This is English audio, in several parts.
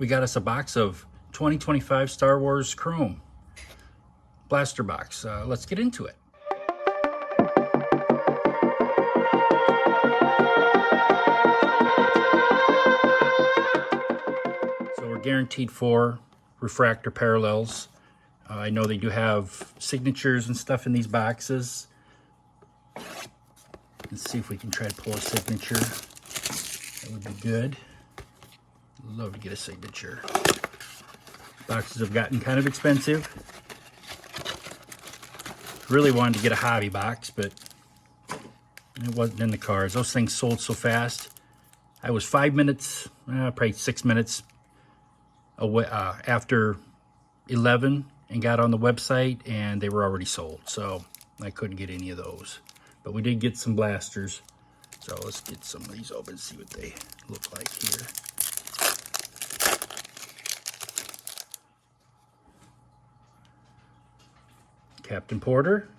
we got us a box of 2025 Star Wars Chrome blaster box. Let's get into it. So we're guaranteed 4 refractor parallels. I know they do have signatures and stuff in these boxes. Let's see if we can try to pull a signature. That would be good. Love to get a signature. Boxes have gotten kind of expensive. Really wanted to get a hobby box, but it wasn't in the cards. Those things sold so fast. I was 5 minutes, probably 6 minutes away after 11 and got on the website, and they were already sold. So I couldn't get any of those. But we did get some blasters. So let's get some of these open and see what they look like here. Captain Porter.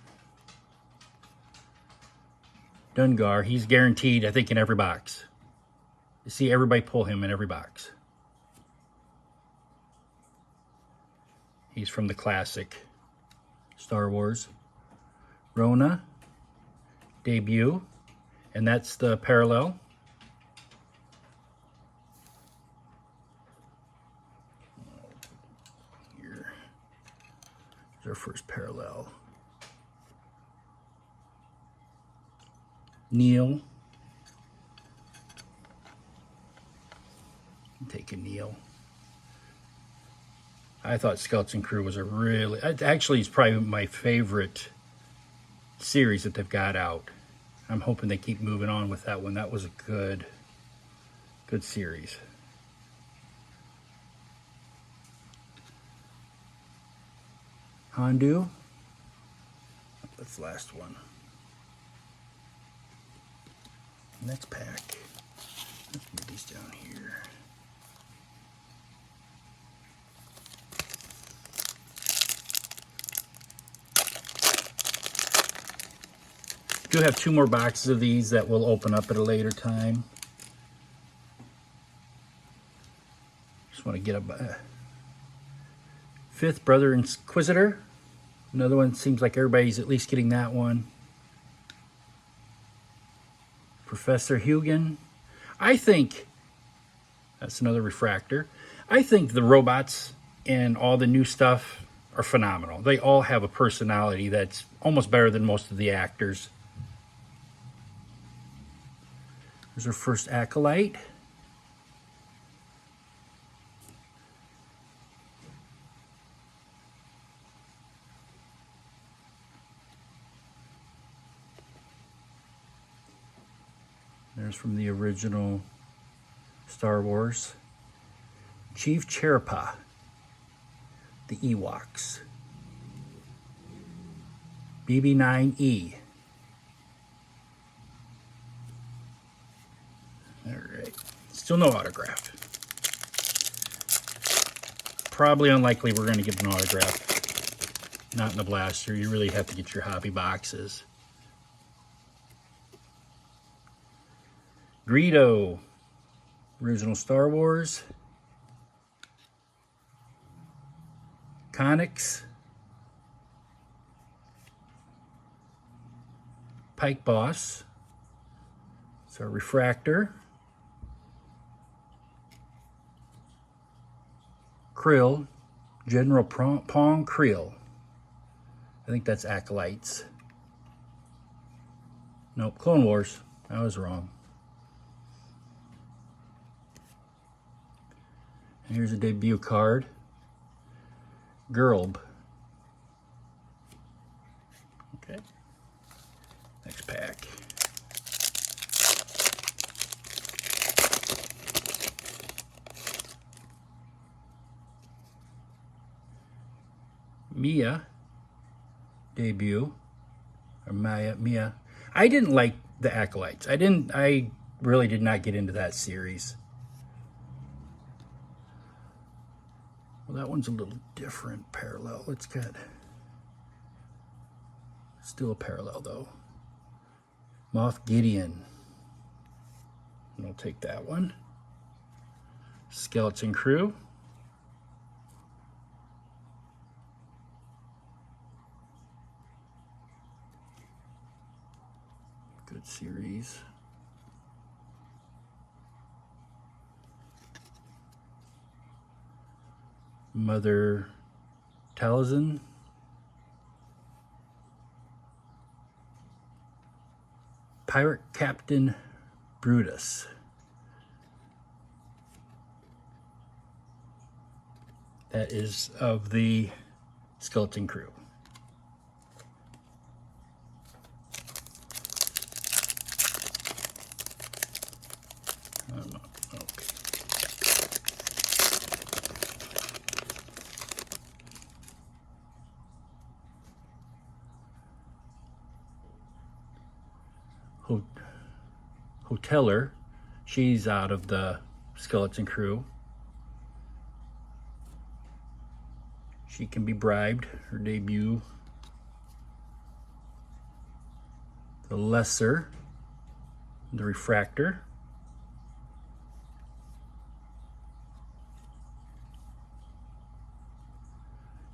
Dungar, he's guaranteed, I think, in every box. You see everybody pull him in every box. He's from the classic Star Wars. Rona, debut, and that's the parallel. Here's our first parallel. Neil. Take a Neil. I thought Skeleton Crew was a really, actually it's probably my favorite series that they've got out. I'm hoping they keep moving on with that one. That was a good series. Hondu. That's the last one. Next pack. Let's move these down here. Do have 2 more boxes of these that will open up at a later time. Just want to get a 5th Brother Inquisitor. Another one, seems like everybody's at least getting that one. Professor Hugen. I think that's another refractor. I think the robots and all the new stuff are phenomenal. They all have a personality that's almost better than most of the actors. There's our first Acolyte. There's from the original Star Wars. Chief Chirapa, the Ewoks. BB-9E. Alright, still no autograph. Probably unlikely we're going to get an autograph. Not in the blaster. You really have to get your hobby boxes. Greedo, original Star Wars. Connix. Pike Boss. It's our refractor. Krill, General Pong Krill. I think that's Acolytes. Nope, Clone Wars. I was wrong. And here's a debut card. Gerlb. Okay. Next pack. Mia. Debut. Or Mia. I didn't like the Acolytes. I really did not get into that series. Well, that one's a little different parallel. It's got still a parallel though. Moff Gideon. And I'll take that one. Skeleton Crew. What series? Mother Talzin. Pirate Captain Brutus. That is of the Skeleton Crew. Okay. Hoteller, she's out of the Skeleton Crew. She can be bribed. Her debut. The Lesser, the Refractor.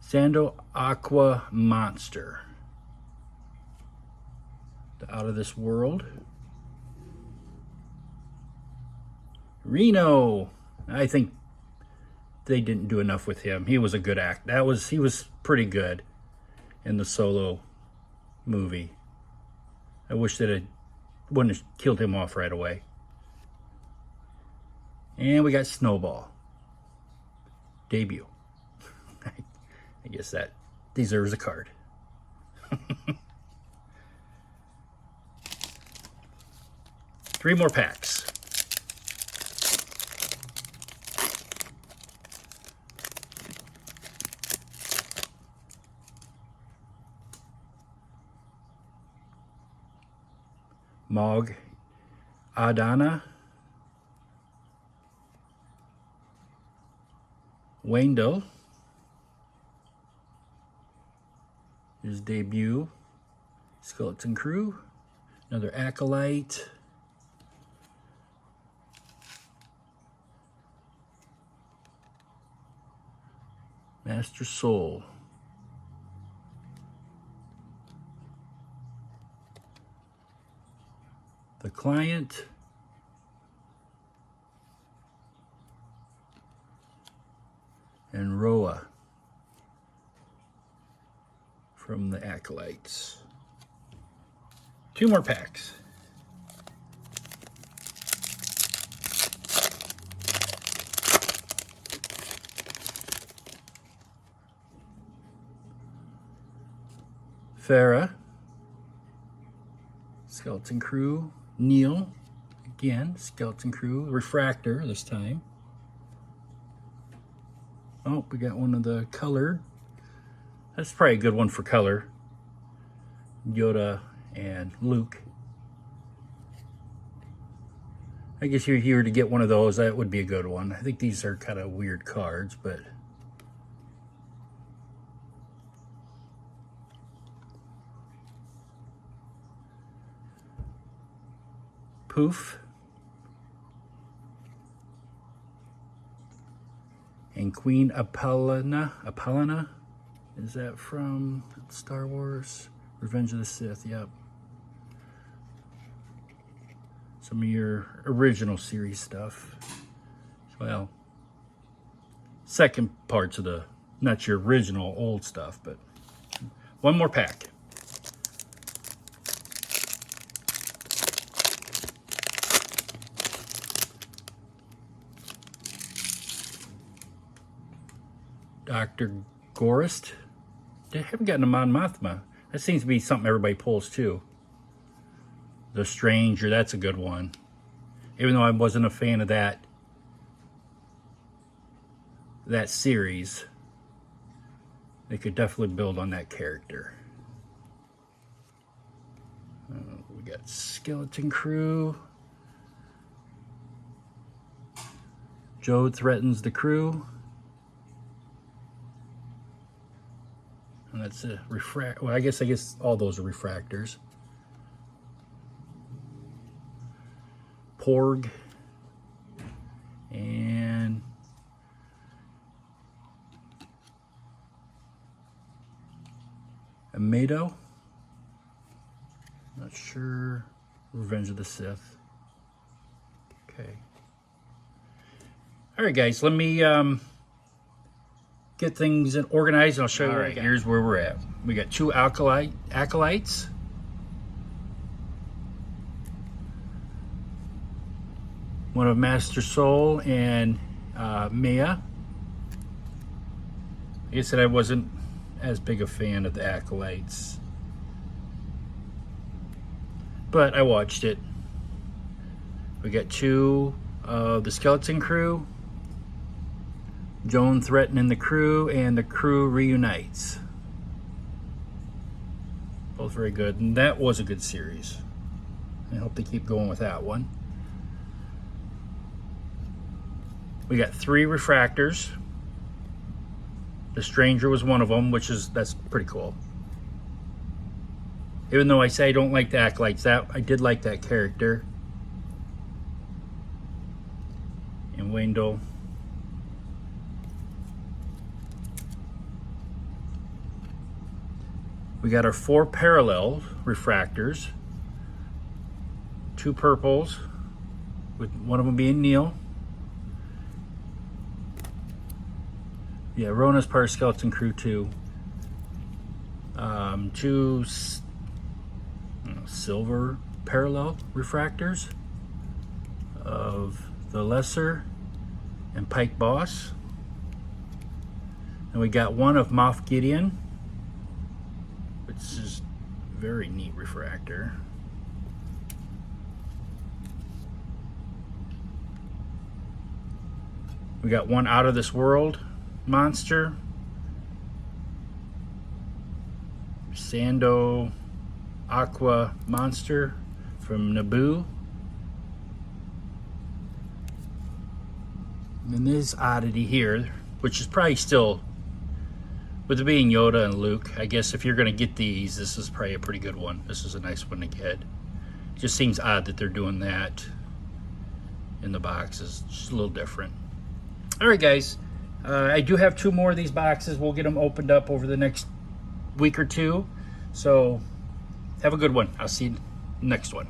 Sando Aqua Monster. The Out of This World. Reno. I think they didn't do enough with him. He was a good act. He was pretty good in the Solo movie. I wish that it wouldn't have killed him off right away. And we got Snowball. Debut. I guess that deserves a card. Three more packs. Mog Adana. Wendell. His debut. Skeleton Crew. Another Acolyte. Master Soul. The Client. And Roa from the Acolytes. Two more packs. Farah. Skeleton Crew. Neil. Again, Skeleton Crew. Refractor this time. Oh, we got one of the colored. That's probably a good one for color. Yoda and Luke. I guess if you were to get one of those, that would be a good one. I think these are kind of weird cards, but... Poof. And Queen Apollina. Is that from Star Wars? Revenge of the Sith, yep. Some of your original series stuff. Well, second parts of the, not your original old stuff, but one more pack. Dr. Gorist. They haven't gotten a Mon Mothma. That seems to be something everybody pulls too. The Stranger, that's a good one. Even though I wasn't a fan of that series, they could definitely build on that character. We got Skeleton Crew. Jode threatens the crew. And that's a refract. Well, I guess all those are refractors. Porg and Amado. Not sure. Revenge of the Sith. Okay. All right, guys, let me get things organized, and I'll show you. All right, here's where we're at. We got 2 acolytes. One of Master Soul and Maya. Like I said, I wasn't as big a fan of the acolytes, but I watched it. We got 2 of the Skeleton Crew. Joan threatening the crew, and the crew reunites. Both very good, and that was a good series. I hope they keep going with that one. We got 3 refractors. The Stranger was one of them, that's pretty cool. Even though I say I don't like the acolytes, I did like that character. And Wendell. We got our 4 parallel refractors. 2 purples, with one of them being Neil. Yeah, Rona's part of Skeleton Crew too. 2 silver parallel refractors of the Lesser and Pike Boss. And we got 1 of Moff Gideon, which is a very neat refractor. We got 1 Out of This World monster, Sando Aqua monster from Naboo. And then this oddity here, which is probably still, with it being Yoda and Luke, I guess if you're going to get these, this is probably a pretty good one. This is a nice one to get. It just seems odd that they're doing that in the boxes. Just a little different. All right, guys. I do have 2 more of these boxes. We'll get them opened up over the next week or 2. So have a good one. I'll see you next one.